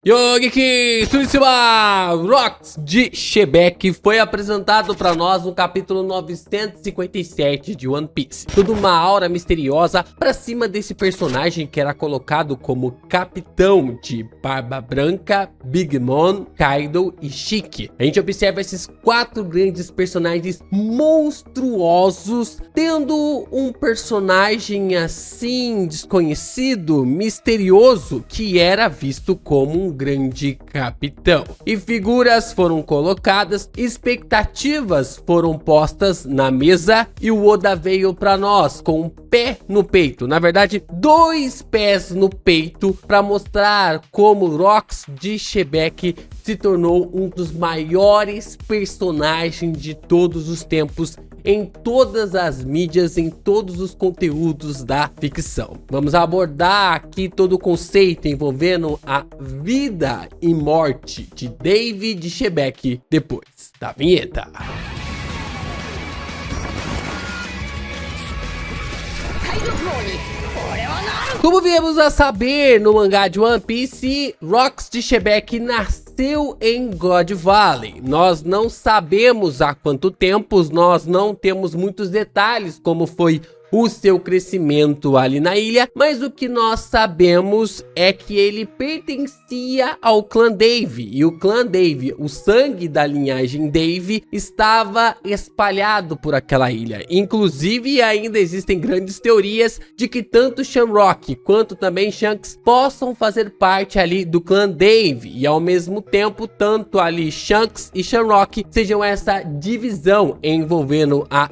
Yogi Suitsuma Rocks de Shebeck foi apresentado pra nós no capítulo 957 de One Piece. Toda uma aura misteriosa pra cima desse personagem que era colocado como capitão de Barba Branca, Big Mom, Kaido e Shiki. A gente observa esses quatro grandes personagens monstruosos tendo um personagem assim desconhecido, misterioso, que era visto como um grande capitão. E figuras foram colocadas, expectativas foram postas na mesa e o Oda veio para nós com um pé no peito, na verdade 2 pés no peito, para mostrar como Rocks de Shebeck se tornou um dos maiores personagens de todos os tempos em todas as mídias, em todos os conteúdos da ficção. Vamos abordar aqui todo o conceito envolvendo a vida e morte de Davy de Shebeck depois da vinheta. Como viemos a saber no mangá de One Piece, Rocks de Shebeck nasceu em God Valley. Nós não sabemos há quanto tempo, nós não temos muitos detalhes como foi o seu crescimento ali na ilha, mas o que nós sabemos é que ele pertencia ao clã Davy, e o clã Davy, o sangue da linhagem Davy, estava espalhado por aquela ilha. Inclusive ainda existem grandes teorias de que tanto Shamrock quanto também Shanks possam fazer parte ali do clã Davy, e ao mesmo tempo tanto ali Shanks e Shamrock sejam essa divisão envolvendo a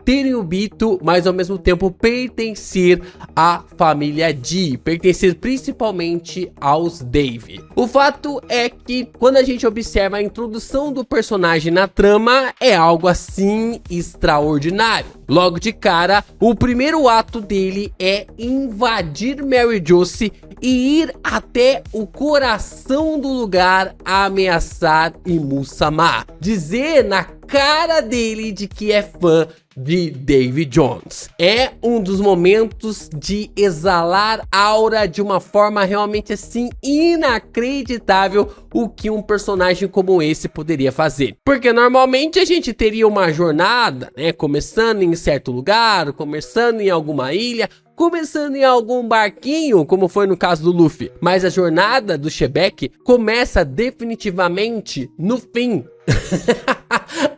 terem o Bito, mas ao mesmo tempo pertencer à família D, pertencer principalmente aos Davy. O fato é que quando a gente observa a introdução do personagem na trama, é algo assim extraordinário. Logo de cara, o primeiro ato dele é invadir Merejoce e ir até o coração do lugar a ameaçar Imu-sama, dizer na cara dele de que é fã de Davy Jones. É um dos momentos de exalar aura de uma forma realmente assim inacreditável o que um personagem como esse poderia fazer. Porque normalmente a gente teria uma jornada, né, começando em certo lugar, começando em alguma ilha, começando em algum barquinho, como foi no caso do Luffy. Mas a jornada do Shebeck começa definitivamente no fim.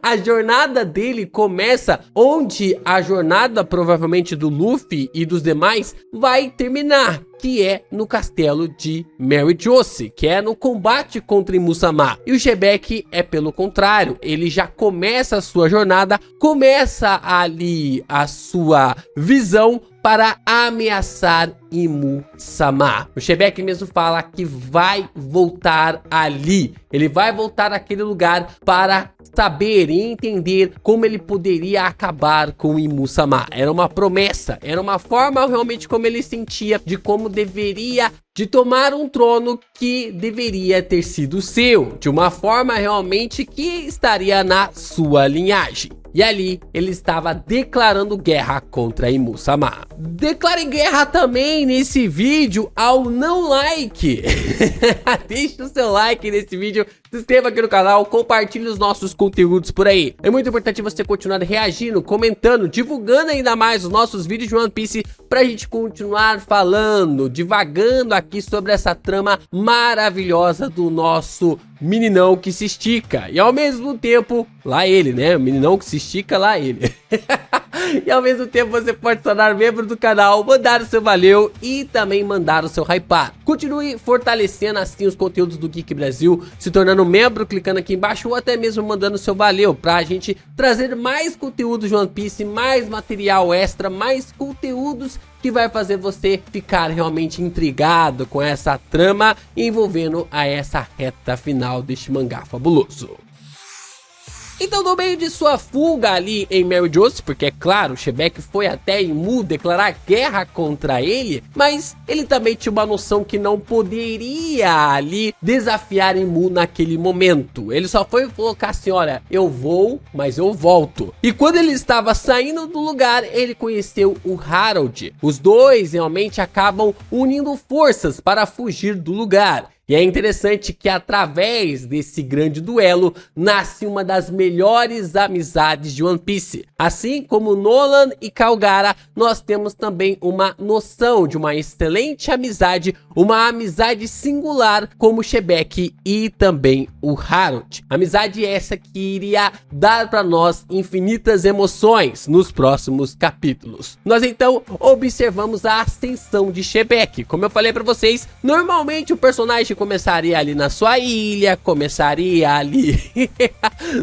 A jornada dele começa onde a jornada provavelmente do Luffy e dos demais vai terminar, que é no castelo de Merejoce, que é no combate contra Imu-sama. E o Shebeck é pelo contrário, ele já começa a sua jornada, começa ali a sua visão para ameaçar Imu-sama. O Shebeck mesmo fala que vai voltar ali, ele vai voltar àquele lugar para saber e entender como ele poderia acabar com Imu-sama. Era uma promessa, era uma forma realmente como ele sentia de como deveria de tomar um trono que deveria ter sido seu, de uma forma realmente que estaria na sua linhagem. E ali ele estava declarando guerra contra Imu-sama. Declare guerra também nesse vídeo ao não like. Deixe o seu like nesse vídeo, se inscreva aqui no canal, compartilhe os nossos conteúdos por aí. É muito importante você continuar reagindo, comentando, divulgando ainda mais os nossos vídeos de One Piece pra gente continuar falando, divagando aqui sobre essa trama maravilhosa do nosso meninão que se estica. E ao mesmo tempo, lá ele, né? O meninão que se estica, lá ele. E ao mesmo tempo você pode se tornar membro do canal, mandar o seu valeu e também mandar o seu hypar. Continue fortalecendo assim os conteúdos do Geek Brasil, se tornando membro, clicando aqui embaixo ou até mesmo mandando o seu valeu pra gente trazer mais conteúdo de One Piece, mais material extra, mais conteúdos que vai fazer você ficar realmente intrigado com essa trama envolvendo a essa reta final deste mangá fabuloso. Então, no meio de sua fuga ali em Merejoce, porque é claro, Shebeck foi até Imu declarar guerra contra ele, mas ele também tinha uma noção que não poderia ali desafiar Imu naquele momento. Ele só foi colocar assim, olha, eu vou, mas eu volto. E quando ele estava saindo do lugar, ele conheceu o Harold. Os dois realmente acabam unindo forças para fugir do lugar. E é interessante que através desse grande duelo nasce uma das melhores amizades de One Piece. Assim como Nolan e Kalgara, nós temos também uma noção de uma excelente amizade, uma amizade singular como Xebec e também o Harold. Amizade essa que iria dar para nós infinitas emoções nos próximos capítulos. Nós então observamos a ascensão de Xebec. Como eu falei para vocês, normalmente o personagem começaria ali na sua ilha, começaria ali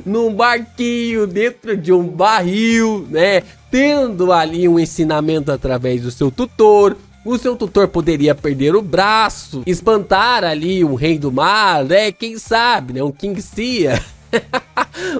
num barquinho dentro de um barril, né? Tendo ali um ensinamento através do seu tutor. O seu tutor poderia perder o braço, espantar ali um rei do mar, né? Quem sabe, né? Um King Sia.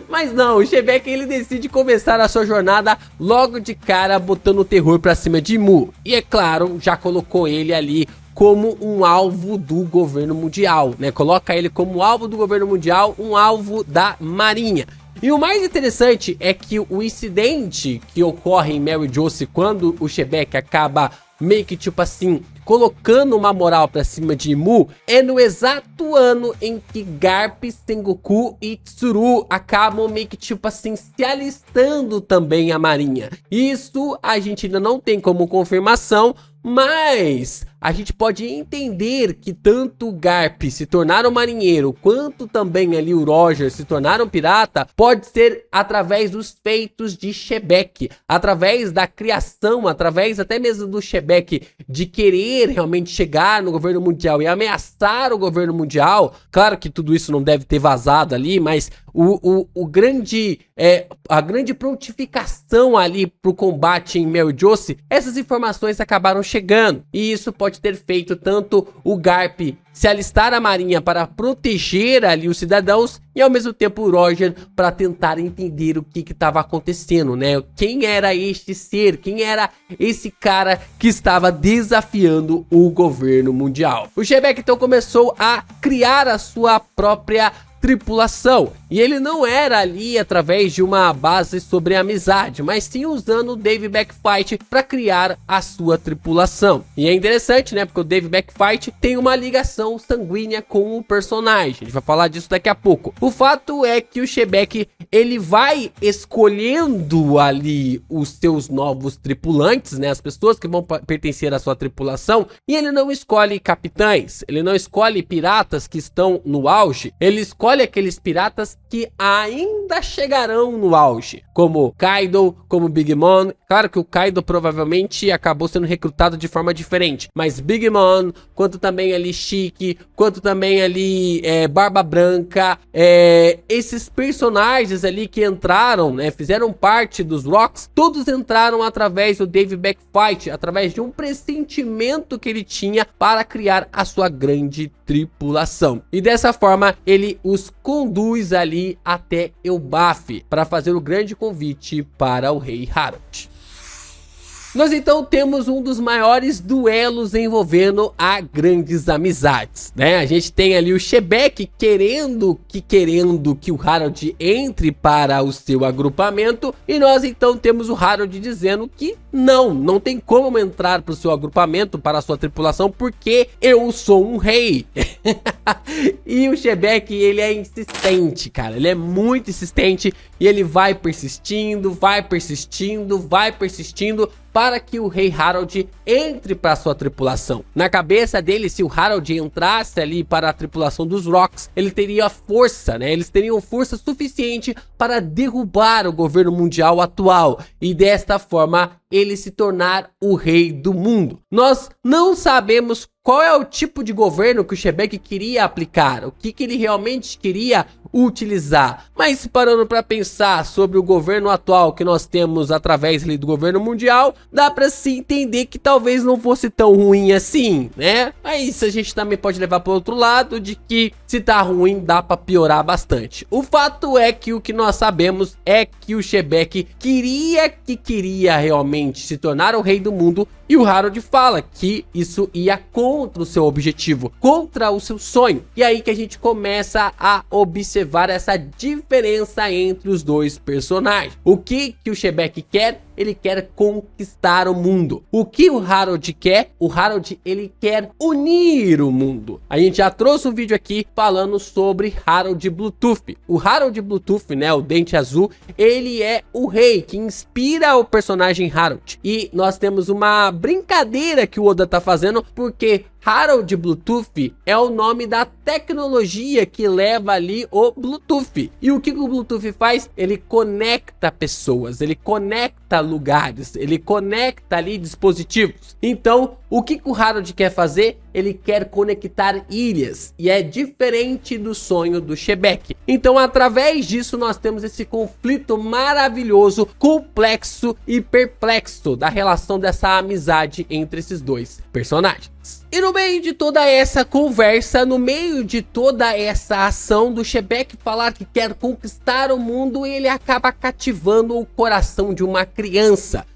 Mas não, o Xebec ele decide começar a sua jornada logo de cara botando o terror pra cima de Mu. E é claro, já colocou ele ali como um alvo do governo mundial, né? Coloca ele como alvo do governo mundial, um alvo da marinha. E o mais interessante é que o incidente que ocorre em Mary Geoise quando o Xebec acaba meio que tipo assim, colocando uma moral pra cima de Mu, é no exato ano em que Garp, Sengoku e Tsuru acabam meio que tipo assim, se alistando também à marinha. Isso a gente ainda não tem como confirmação, mas a gente pode entender que tanto o Garp se tornar um marinheiro, quanto também ali o Roger se tornar um pirata, pode ser através dos feitos de Xebec, através da criação, através até mesmo do Xebec de querer realmente chegar no governo mundial e ameaçar o governo mundial. Claro que tudo isso não deve ter vazado ali, mas a grande prontificação ali pro combate em Mary Geoise, essas informações acabaram chegando, e isso pode ter feito tanto o Garp se alistar à marinha para proteger ali os cidadãos e ao mesmo tempo o Roger para tentar entender o que estava acontecendo, né? Quem era este ser, quem era esse cara que estava desafiando o governo mundial. O Xebec então começou a criar a sua própria tripulação, e ele não era ali através de uma base sobre amizade, mas sim usando o Dave Backfight para criar a sua tripulação. E é interessante, né, porque o Dave Backfight tem uma ligação sanguínea com o personagem, a gente vai falar disso daqui a pouco. O fato é que o Xebec ele vai escolhendo ali os seus novos tripulantes, né, as pessoas que vão pertencer à sua tripulação, e ele não escolhe capitães, ele não escolhe piratas que estão no auge, ele escolhe aqueles piratas que ainda chegarão no auge, como Kaido, como Big Mom. Claro que o Kaido provavelmente acabou sendo recrutado de forma diferente, mas Big Mom, quanto também ali Chique, quanto também ali Barba Branca, esses personagens ali que entraram, né, fizeram parte dos Rocks, todos entraram através do Dave Backfight, através de um pressentimento que ele tinha para criar a sua grande tripulação. E dessa forma ele os conduz ali até Elbaf para fazer o grande convite para o rei Harold. Nós então temos um dos maiores duelos envolvendo a grandes amizades, né? A gente tem ali o Xebec querendo que o Harold entre para o seu agrupamento, e nós então temos o Harold dizendo que não tem como entrar para o seu agrupamento, para a sua tripulação, porque eu sou um rei. E o Xebec, ele é insistente, cara, ele é muito insistente, e ele vai persistindo para que o rei Harold entre para sua tripulação. Na cabeça dele, se o Harold entrasse ali para a tripulação dos Rocks, ele teria força, né? Eles teriam força suficiente para derrubar o governo mundial atual e desta forma ele se tornar o rei do mundo. Nós não sabemos qual é o tipo de governo que o Xebec queria aplicar, o que ele realmente queria utilizar, mas parando para pensar sobre o governo atual que nós temos através ali do governo mundial, dá para se entender que talvez não fosse tão ruim assim, né? Mas a gente também pode levar para o outro lado de que se tá ruim dá para piorar bastante. O fato é que o que nós sabemos é que o Xebec queria realmente se tornar o rei do mundo, e o Harold fala que isso ia contra o seu objetivo, contra o seu sonho. E aí que a gente começa a observar essa diferença entre os dois personagens. O que o Xebec quer ele quer conquistar o mundo. O que o Harold quer? O Harold, ele quer unir o mundo. A gente já trouxe um vídeo aqui falando sobre Harold Bluetooth. O Harold Bluetooth, né, o dente azul, ele é o rei que inspira o personagem Harold. E nós temos uma brincadeira que o Oda tá fazendo, porque Harold Bluetooth é o nome da tecnologia que leva ali o Bluetooth. E o que o Bluetooth faz? Ele conecta pessoas, ele conecta lugares, ele conecta ali dispositivos. Então, o que o Harold quer fazer? Ele quer conectar ilhas, e é diferente do sonho do Xebec. Então, através disso, nós temos esse conflito maravilhoso, complexo e perplexo da relação dessa amizade entre esses dois personagens. E no meio de toda essa conversa, no meio de toda essa ação do Xebec falar que quer conquistar o mundo, ele acaba cativando o coração de uma criança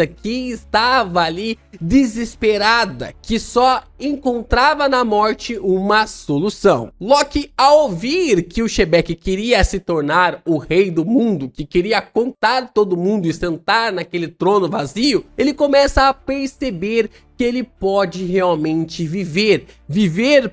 que estava ali desesperada, que só encontrava na morte uma solução. Loki, ao ouvir que o Xebec queria se tornar o rei do mundo, que queria contar todo mundo e sentar naquele trono vazio, ele começa a perceber que ele pode realmente viver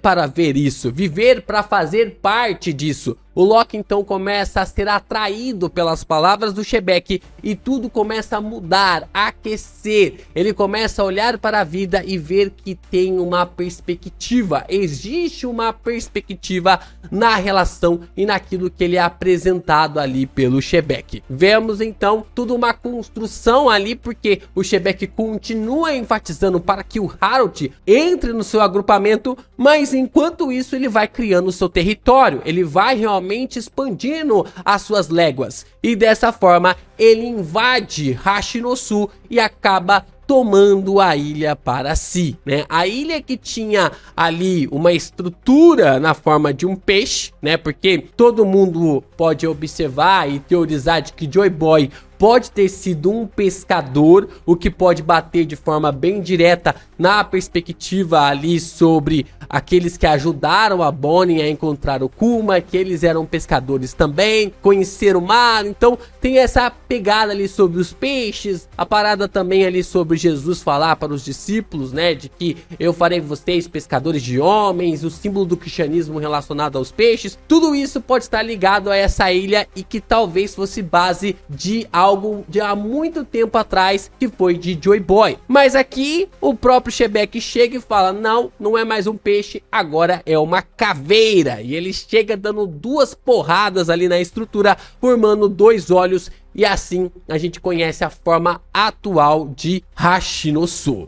para ver isso, viver para fazer parte disso. O Loki então começa a ser atraído pelas palavras do Xebec e tudo começa a mudar, a aquecer. Ele começa a olhar para a vida e ver que tem uma perspectiva, existe uma perspectiva na relação e naquilo que ele é apresentado ali pelo Xebec. Vemos então tudo uma construção ali, porque o Xebec continua enfatizando para que o Harold entre no seu agrupamento, mas enquanto isso ele vai criando o seu território, ele vai realmente expandindo as suas léguas, e dessa forma ele invade Hashinosu e acaba tomando a ilha para si, né? A ilha que tinha ali uma estrutura na forma de um peixe, né? Porque todo mundo pode observar e teorizar de que Joy Boy pode ter sido um pescador, o que pode bater de forma bem direta na perspectiva ali sobre aqueles que ajudaram a Bonnie a encontrar o Kuma, que eles eram pescadores também, conheceram o mar. Então tem essa pegada ali sobre os peixes, a parada também ali sobre Jesus falar para os discípulos, né, de que eu farei vocês pescadores de homens, o símbolo do cristianismo relacionado aos peixes. Tudo isso pode estar ligado a essa ilha e que talvez fosse base de algo de há muito tempo atrás, que foi de Joy Boy. Mas aqui o próprio Xebec chega e fala: não, não é mais um peixe, agora é uma caveira. E ele chega dando duas porradas ali na estrutura, formando dois olhos, e assim a gente conhece a forma atual de Hashinosu.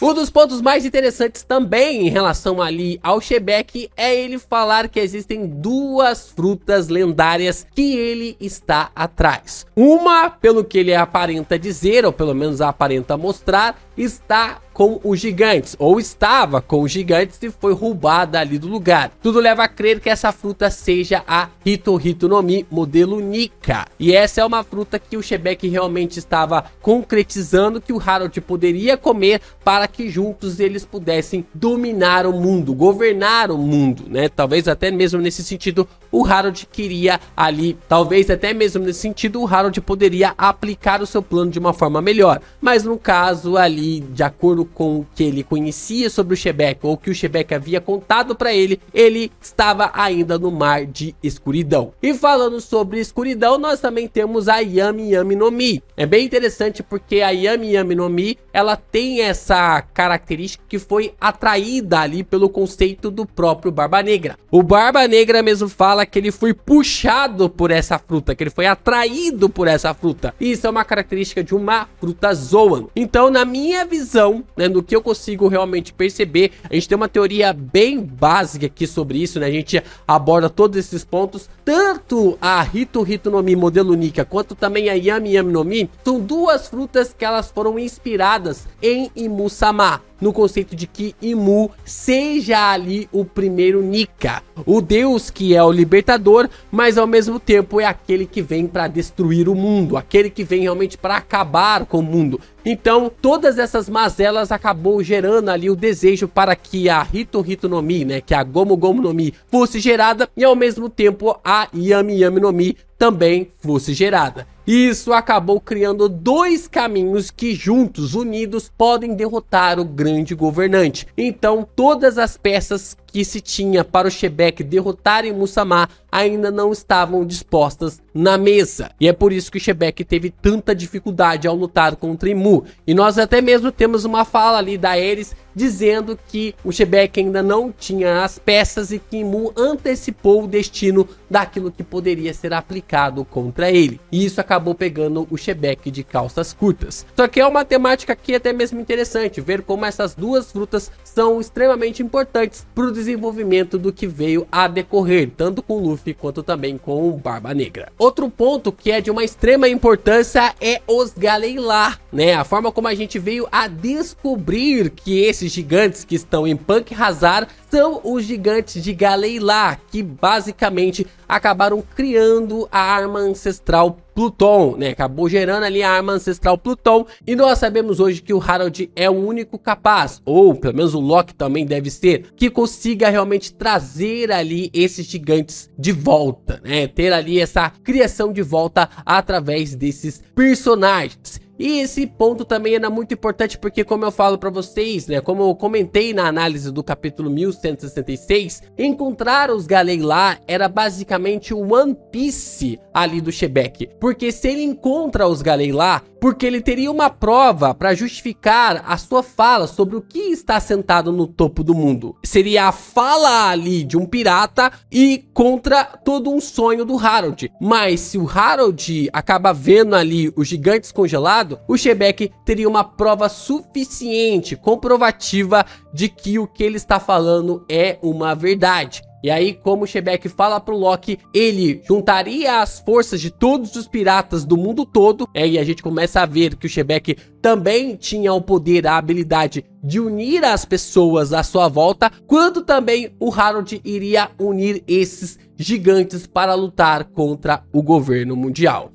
Um dos pontos mais interessantes também em relação ali ao Xebec é ele falar que existem duas frutas lendárias que ele está atrás. Uma, pelo que ele aparenta dizer, ou pelo menos aparenta mostrar, está com os gigantes, ou estava com os gigantes e foi roubada ali do lugar. Tudo leva a crer que essa fruta seja a Hito Hito no Mi modelo Nika. E essa é uma fruta que o Xebec realmente estava concretizando, que o Harold poderia comer para que juntos eles pudessem dominar o mundo, governar o mundo, né? Talvez até mesmo nesse sentido o Harold queria ali, talvez até mesmo nesse sentido o Harold poderia aplicar o seu plano de uma forma melhor. Mas no caso ali, de acordo com o que ele conhecia sobre o Xebec, ou que o Xebec havia contado para ele, ele estava ainda no mar de escuridão. E falando sobre escuridão, nós também temos a Yami Yami no Mi. É bem interessante porque a Yami Yami no Mi, ela tem essa característica que foi atraída ali pelo conceito do próprio Barba Negra. O Barba Negra mesmo fala que ele foi puxado por essa fruta, que ele foi atraído por essa fruta. E isso é uma característica de uma fruta Zoan. Então, na minha visão, né, do que eu consigo realmente perceber, a gente tem uma teoria bem básica aqui sobre isso, né? A gente aborda todos esses pontos. Tanto a Hito Hito no Mi modelo Nika, quanto também a Yami Yami no Mi, são duas frutas que elas foram inspiradas em Imu-sama, no conceito de que Imu seja ali o primeiro Nika, o deus que é o libertador, mas ao mesmo tempo é aquele que vem para destruir o mundo, aquele que vem realmente para acabar com o mundo, Então, todas essas mazelas acabou gerando ali o desejo para que a Hito Hito no Mi, né, que a Gomu Gomu no Mi fosse gerada e ao mesmo tempo a Yami Yami no Mi também fosse gerada. Isso acabou criando dois caminhos que juntos, unidos, podem derrotar o grande governante. Então, todas as peças que se tinha para o Shebek derrotarem Musamá ainda não estavam dispostas na mesa. E é por isso que o Shebek teve tanta dificuldade ao lutar contra Imu. E nós até mesmo temos uma fala ali da Ares dizendo que o Shebek ainda não tinha as peças e que Imu antecipou o destino daquilo que poderia ser aplicado contra ele. E isso acabou pegando o Shebek de calças curtas. Só que é uma temática aqui até mesmo interessante, ver como essas duas frutas são extremamente importantes para o desenvolvimento do que veio a decorrer, tanto com Luffy quanto também com o Barba Negra. Outro ponto que é de uma extrema importância é os Galeilá, né? A forma como a gente veio a descobrir que esses gigantes que estão em Punk Hazard são os gigantes de Galeilá, que basicamente acabaram criando a arma ancestral Pluton, né? Acabou gerando ali a arma ancestral Pluton, e nós sabemos hoje que o Harold é o único capaz, ou pelo menos o Loki também deve ser, que consiga realmente trazer ali esses gigantes de volta, né? Ter ali essa criação de volta através desses personagens. E esse ponto também era muito importante porque, como eu falo pra vocês, né, como eu comentei na análise do capítulo 1166, encontrar os Galeilá era basicamente o One Piece ali do Shebek. Porque se ele encontra os Galeilá, porque ele teria uma prova para justificar a sua fala sobre o que está sentado no topo do mundo. Seria a fala ali de um pirata e contra todo um sonho do Harold. Mas se o Harold acaba vendo ali os gigantes congelados, o Shebek teria uma prova suficiente, comprovativa de que o que ele está falando é uma verdade. E aí, como o Shebek fala pro Loki, ele juntaria as forças de todos os piratas do mundo todo. E a gente começa a ver que o Shebek também tinha o poder, a habilidade de unir as pessoas à sua volta, quando também o Harold iria unir esses gigantes para lutar contra o governo mundial.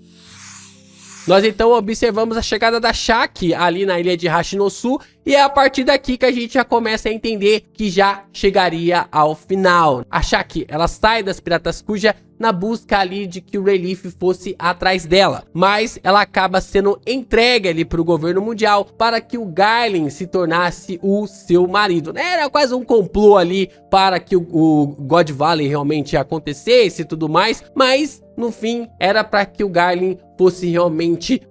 Nós então observamos a chegada da Shaki ali na ilha de Hashinosu, e é a partir daqui que a gente já começa a entender que já chegaria ao final. A Shaki, ela sai das Piratas Kuja na busca ali de que o Relief fosse atrás dela, mas ela acaba sendo entregue ali para o governo mundial para que o Garlin se tornasse o seu marido. Era quase um complô ali para que o God Valley realmente acontecesse e tudo mais, mas no fim era para que o Garlin fosse realmente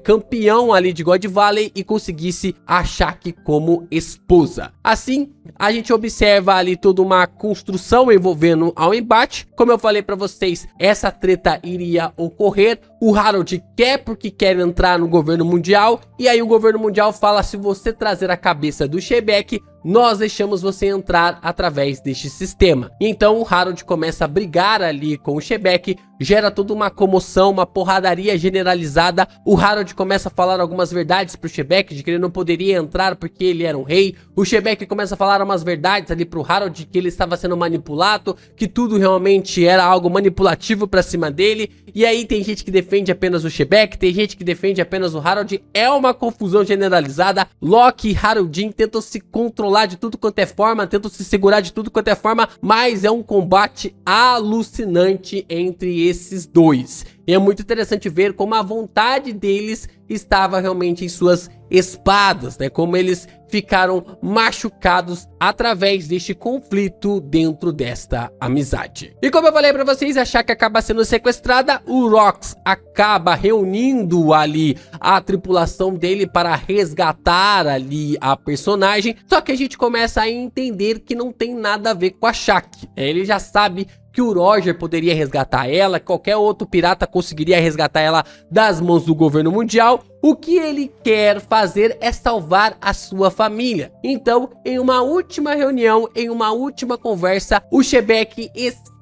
campeão ali de God Valley e conseguisse a Shaki como esposa. Assim, a gente observa ali toda uma construção envolvendo ao embate. Como eu falei para vocês, essa treta iria ocorrer. O Harold quer porque quer entrar no governo mundial, e aí o governo mundial fala: se você trazer a cabeça do Shebek, nós deixamos você entrar através deste sistema. Então o Harold começa a brigar ali com o Shebek, gera toda uma comoção, uma porradaria generalizada. O Harold começa a falar algumas verdades pro Shebek, de que ele não poderia entrar porque ele era um rei. O Shebek começa a falar umas verdades ali pro Harold, que ele estava sendo manipulado, que tudo realmente era algo manipulativo pra cima dele. E aí tem gente que defende apenas o Shebek, tem gente que defende apenas o Harold. É uma confusão generalizada. Loki e Haroldin tentam se controlar de tudo quanto é forma, tentam se segurar de tudo quanto é forma, mas é um combate alucinante entre esses dois. E é muito interessante ver como a vontade deles estava realmente em suas espadas, né? Como eles ficaram machucados através deste conflito dentro desta amizade. E como eu falei pra vocês, a Shaki acaba sendo sequestrada, o Rox acaba reunindo ali a tripulação dele para resgatar ali a personagem, só que a gente começa a entender que não tem nada a ver com a Shaki. Ele já sabe que o Roger poderia resgatar ela, qualquer outro pirata conseguiria resgatar ela das mãos do governo mundial. O que ele quer fazer é salvar a sua família. Então, em uma última reunião, em uma última conversa, o Shebek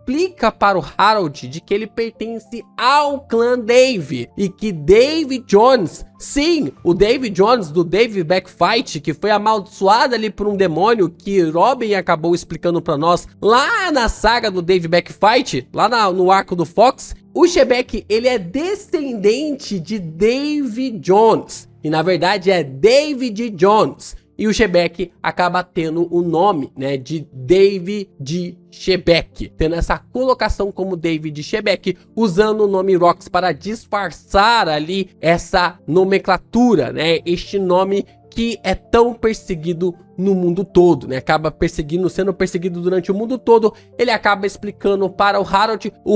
explica para o Harold de que ele pertence ao clã Dave e que Dave Jones, sim, o Dave Jones do Dave Backfight, que foi amaldiçoado ali por um demônio que Robin acabou explicando para nós lá na saga do Dave Backfight, lá no arco do Fox. O Shebeck, ele é descendente de Dave Jones e na verdade é David Jones. E o Shebeck acaba tendo o nome, né, de David Shebeck, tendo essa colocação como David Shebeck, usando o nome Rox para disfarçar ali essa nomenclatura, né, este nome que é tão perseguido no mundo todo, né? Acaba sendo perseguido durante o mundo todo. Ele acaba explicando para o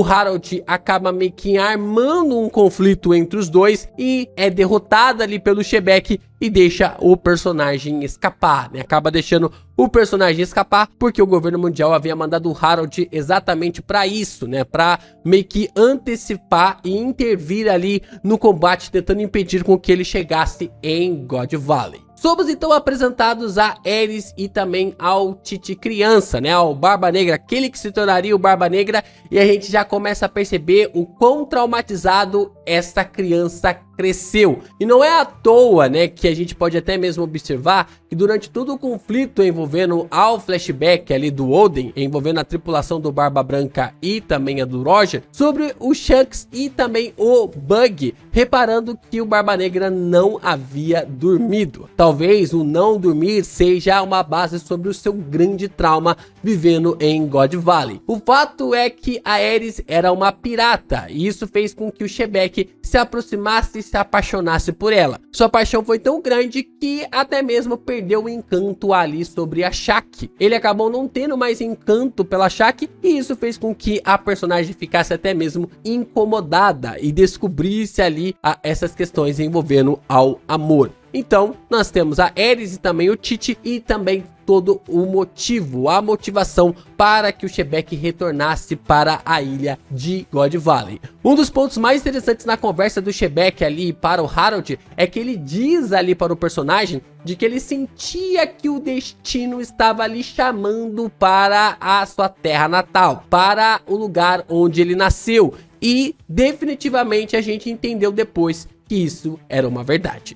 Harold acaba meio que armando um conflito entre os dois e é derrotado ali pelo Shebeck e deixa o personagem escapar, né? Acaba deixando o personagem escapar porque o governo mundial havia mandado o Harold exatamente para isso, né? Para meio que antecipar e intervir ali no combate, tentando impedir com que ele chegasse em God Valley. Somos então apresentados a Aerys e também ao Tite criança, né, ao Barba Negra, aquele que se tornaria o Barba Negra, e a gente já começa a perceber o quão traumatizado essa criança cresceu. E não é à toa, né, que a gente pode até mesmo observar que durante todo o conflito envolvendo ao flashback ali do Oden, envolvendo a tripulação do Barba Branca e também a do Roger, sobre o Shanks e também o Bug, reparando que o Barba Negra não havia dormido. Talvez o não dormir seja uma base sobre o seu grande trauma vivendo em God Valley. O fato é que a Aerys era uma pirata e isso fez com que o Shebeck se aproximasse e se apaixonasse por ela. Sua paixão foi tão grande que até mesmo perdeu o encanto ali sobre a Shaq. Ele acabou não tendo mais encanto pela Shaq e isso fez com que a personagem ficasse até mesmo incomodada e descobrisse ali essas questões envolvendo ao amor. Então, nós temos a Aerys e também o Tite e também todo o motivo, a motivação para que o Shebeck retornasse para a ilha de God Valley. Um dos pontos mais interessantes na conversa do Shebeck ali para o Harold é que ele diz ali para o personagem de que ele sentia que o destino estava ali chamando para a sua terra natal, para o lugar onde ele nasceu. E definitivamente a gente entendeu depois que isso era uma verdade.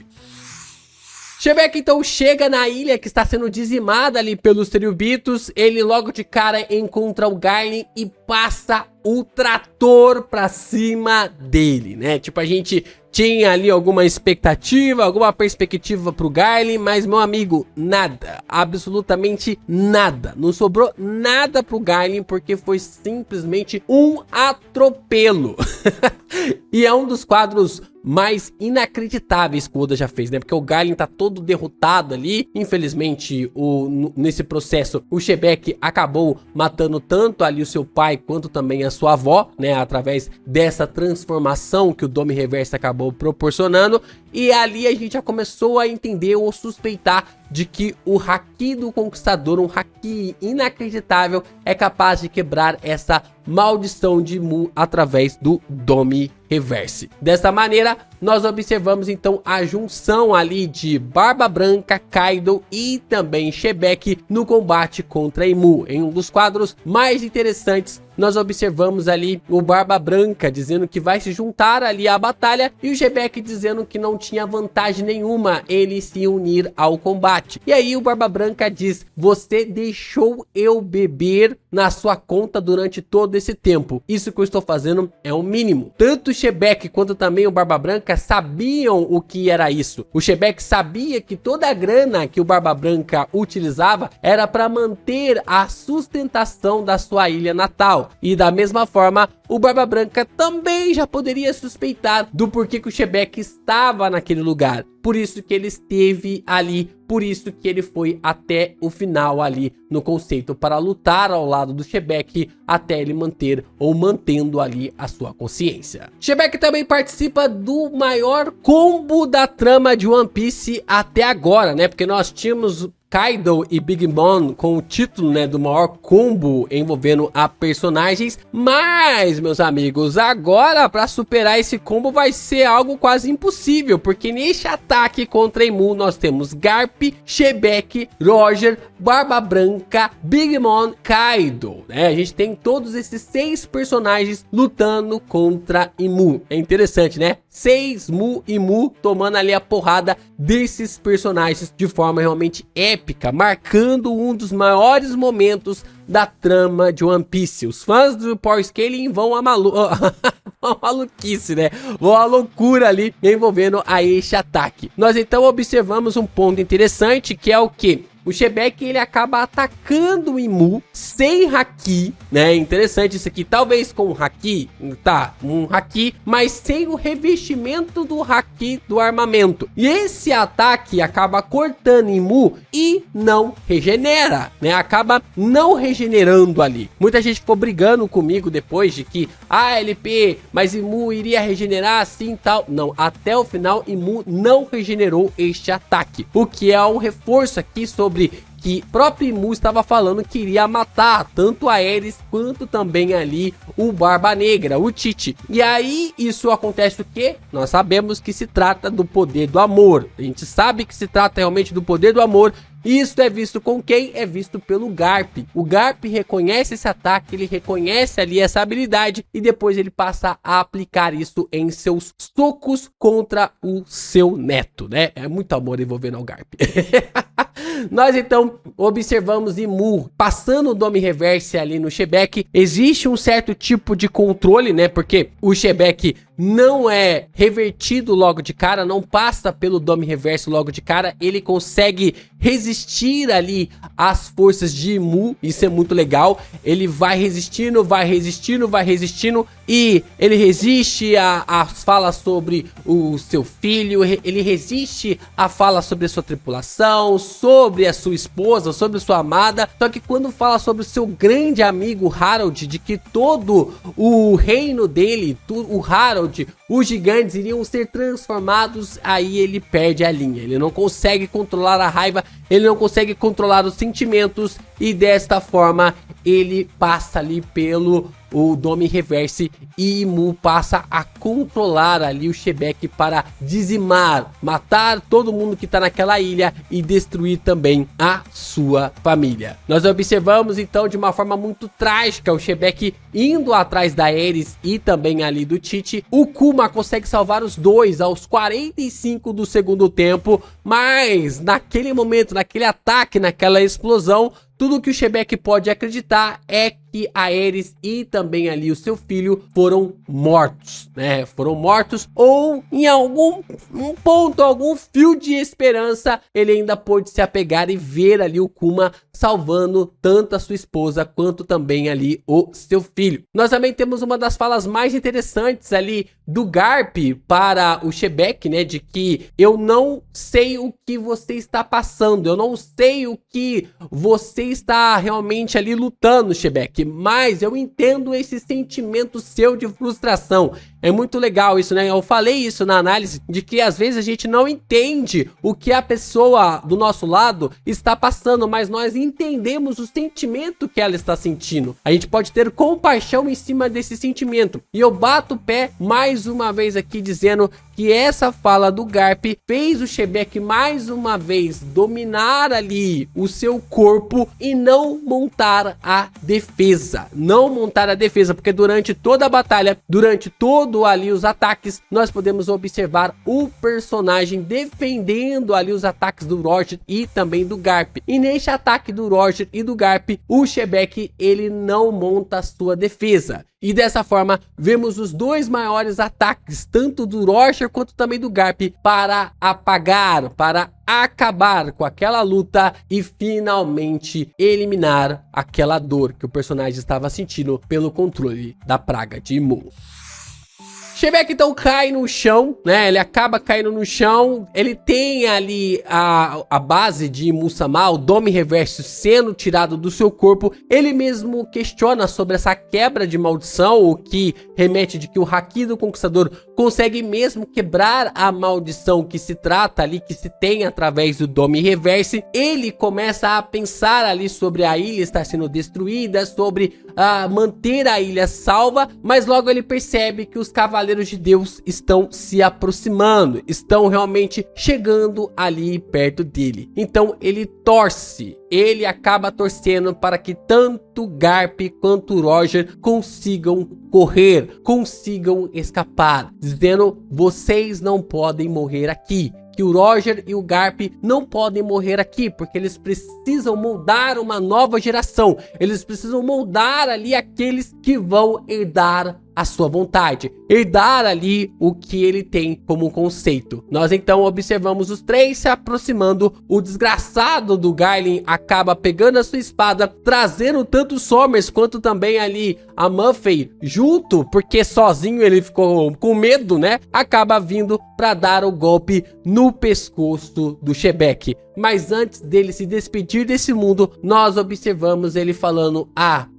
Shebeck então chega na ilha que está sendo dizimada ali pelos Tributos. Ele logo de cara encontra o Garlin e passa o trator pra cima dele, né? Tipo, a gente tinha ali alguma expectativa, alguma perspectiva pro Garlin, mas, meu amigo, nada, absolutamente nada. Não sobrou nada pro Garlin porque foi simplesmente um atropelo. E é um dos quadros mais inacreditáveis que o Oda já fez, né? Porque o Garlin tá todo derrotado ali. Infelizmente, nesse processo, o Shebeck acabou matando tanto ali o seu pai quanto também a sua avó, né? Através dessa transformação que o Dome Reverso acabou proporcionando. E ali a gente já começou a entender ou suspeitar de que o Haki do Conquistador, um Haki inacreditável, é capaz de quebrar essa maldição de Mu através do Dome Reverse. Dessa maneira, nós observamos então a junção ali de Barba Branca, Kaido e também Shebeck no combate contra Imu. Em um dos quadros mais interessantes, nós observamos ali o Barba Branca dizendo que vai se juntar ali à batalha e o Shebeck dizendo que não tinha vantagem nenhuma ele se unir ao combate. E aí o Barba Branca diz: você deixou eu beber na sua conta durante todo esse tempo. Isso que eu estou fazendo é o mínimo. Tanto o Shebeck quanto também o Barba Branca sabiam o que era isso. O Shebeck sabia que toda a grana que o Barba Branca utilizava era para manter a sustentação da sua ilha natal. E da mesma forma, o Barba Branca também já poderia suspeitar do porquê que o Shebeck estava naquele lugar. Por isso que ele esteve ali, por isso que ele foi até o final ali no conceito para lutar ao lado do Shebeck até ele manter ou mantendo ali a sua consciência. Shebeck também participa do maior combo da trama de One Piece até agora, né? Porque nós tínhamos Kaido e Big Mom com o título, né, do maior combo envolvendo a personagens, mas Mas, meus amigos, agora para superar esse combo vai ser algo quase impossível, porque neste ataque contra Imu nós temos Garp, Shebeck, Roger, Barba Branca, Big Mom, Kaido, né? A gente tem todos esses 6 personagens lutando contra Imu. É interessante, né? 6 Mu e Mu tomando ali a porrada desses personagens de forma realmente épica, marcando um dos maiores momentos da trama de One Piece. Os fãs do Power Scaling vão a maluquice, né? Vão a loucura ali envolvendo a este ataque. Nós então observamos um ponto interessante, que é o que? O Shebeck, ele acaba atacando o Imu sem haki, né? Interessante isso aqui. Talvez com haki, tá? Um haki, mas sem o revestimento do haki do armamento. E esse ataque acaba cortando Imu e não regenera, né? Acaba não regenerando ali. Muita gente ficou brigando comigo depois de que, LP, mas Imu iria regenerar assim e tal. Não, até o final Imu não regenerou este ataque. O que é um reforço aqui sobre que próprio Imu estava falando que iria matar tanto a Ares quanto também ali o Barba Negra, o Tite. E aí isso acontece o quê? Nós sabemos que se trata do poder do amor. A gente sabe que se trata realmente do poder do amor. Isso é visto com quem? É visto pelo Garp. O Garp reconhece esse ataque, ele reconhece ali essa habilidade e depois ele passa a aplicar isso em seus socos contra o seu neto, né? É muito amor envolvendo o Garp. Nós então observamos Imu passando o Dome Reverse ali no Shebeck. Existe um certo tipo de controle, né? Porque o Shebeck não é revertido logo de cara, não passa pelo Dome Reverse logo de cara. Ele consegue resistir ali às forças de Imu, isso é muito legal. Ele vai resistindo, vai resistindo, vai resistindo e ele resiste às falas sobre o seu filho, ele resiste à fala sobre a sua tripulação, sobre a sua esposa, sobre sua amada. Só que quando fala sobre o seu grande amigo Harold, de que todo o reino dele, o Harold, os gigantes iriam ser transformados, aí ele perde a linha. Ele não consegue controlar a raiva, ele não consegue controlar os sentimentos e desta forma ele passa ali pelo o Dome Reverse e Imu passa a controlar ali o Shebeck para dizimar, matar todo mundo que está naquela ilha e destruir também a sua família. Nós observamos então de uma forma muito trágica o Shebeck indo atrás da Ares e também ali do Tite. O Kuma consegue salvar os dois aos 45 do segundo tempo, mas naquele momento, naquele ataque, naquela explosão, tudo que o Shebeck pode acreditar é que a Ares e também ali o seu filho foram mortos, né? Foram mortos ou em algum ponto, algum fio de esperança, ele ainda pôde se apegar e ver ali o Kuma salvando tanto a sua esposa quanto também ali o seu filho. Nós também temos uma das falas mais interessantes ali do Garp para o Shebeck, né? De que eu não sei o que você está passando, eu não sei o que você está realmente ali lutando, Shebeck, mas eu entendo esse sentimento seu de frustração. É muito legal isso, né? Eu falei isso na análise, de que às vezes a gente não entende o que a pessoa do nosso lado está passando, mas nós entendemos o sentimento que ela está sentindo. A gente pode ter compaixão em cima desse sentimento. E eu bato o pé mais uma vez aqui dizendo que essa fala do Garp fez o Shebeck mais uma vez dominar ali o seu corpo e não montar a defesa. Não montar a defesa, porque durante toda a batalha, durante todo ali os ataques, nós podemos observar o personagem defendendo ali os ataques do Roger e também do Garp. E neste ataque do Roger e do Garp, o Shebeck ele não monta a sua defesa. E dessa forma, vemos os dois maiores ataques, tanto do Roger quanto também do Garp, para apagar, para acabar com aquela luta e finalmente eliminar aquela dor que o personagem estava sentindo pelo controle da praga de Imu. Shebeck então cai no chão, né? Ele acaba caindo no chão. Ele tem ali a base de Musamá, o Dome Reverso sendo tirado do seu corpo. Ele mesmo questiona sobre essa quebra de maldição, o que remete de que o Haki do Conquistador consegue mesmo quebrar a maldição que se trata ali, que se tem através do Dome Reverse. Ele começa a pensar ali sobre a ilha estar sendo destruída, sobre manter a ilha salva, mas logo ele percebe que os Cavaleiros de Deus estão se aproximando, estão realmente chegando ali perto dele. Então ele torce, ele acaba torcendo para que tanto Garp quanto Roger consigam correr, consigam escapar, dizendo: vocês não podem morrer aqui. Que o Roger e o Garp não podem morrer aqui, porque eles precisam moldar uma nova geração. Eles precisam moldar ali aqueles que vão herdar a sua vontade, herdar ali o que ele tem como conceito. Nós então observamos os três se aproximando. O desgraçado do Garlin acaba pegando a sua espada, trazendo tanto o Somers quanto também ali a Muffy junto, porque sozinho ele ficou com medo, né? Acaba vindo para dar o golpe no pescoço do Shebeck. Mas antes dele se despedir desse mundo, nós observamos ele falando: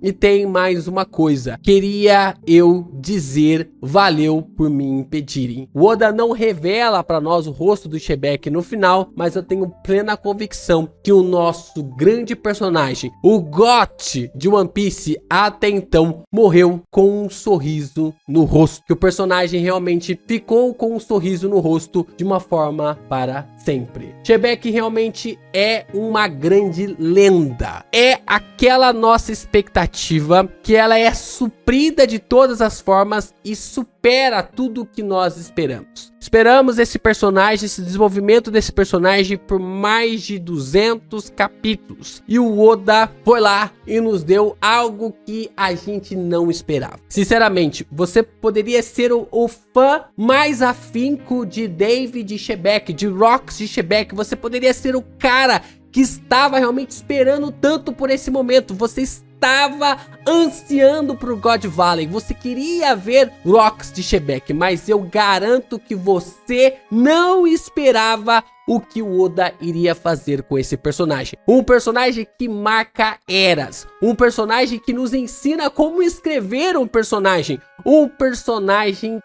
e tem mais uma coisa. Queria eu dizer valeu por me impedirem. O Oda não revela para nós o rosto do Shebeck no final, mas eu tenho plena convicção que o nosso grande personagem, o GOT de One Piece até então, morreu com um sorriso no rosto. Que o personagem realmente ficou com um sorriso no rosto de uma forma para sempre. Shebeck realmente é uma grande lenda. É aquela nossa expectativa que ela é suprida de todas as formas e supera tudo o que nós esperamos. Esperamos esse personagem, esse desenvolvimento desse personagem por mais de 200 capítulos. E o Oda foi lá e nos deu algo que a gente não esperava. Sinceramente, você poderia ser o fã mais afinco de David Shebeck, de Rocks de Shebeck. Você poderia ser o cara que estava realmente esperando tanto por esse momento. Você estava ansiando por God Valley, você queria ver Rocks de Shebeck, mas eu garanto que você não esperava o que o Oda iria fazer com esse personagem. Um personagem que marca eras, um personagem que nos ensina como escrever um personagem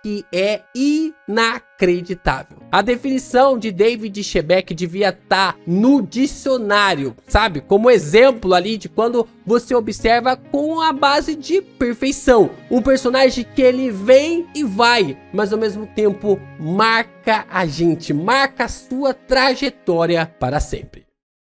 que é inacreditável. A definição de David Shebeck devia estar no dicionário, sabe? Como exemplo ali de quando você observa com a base de perfeição. Um personagem que ele vem e vai, mas ao mesmo tempo marca a gente, marca a sua trajetória para sempre.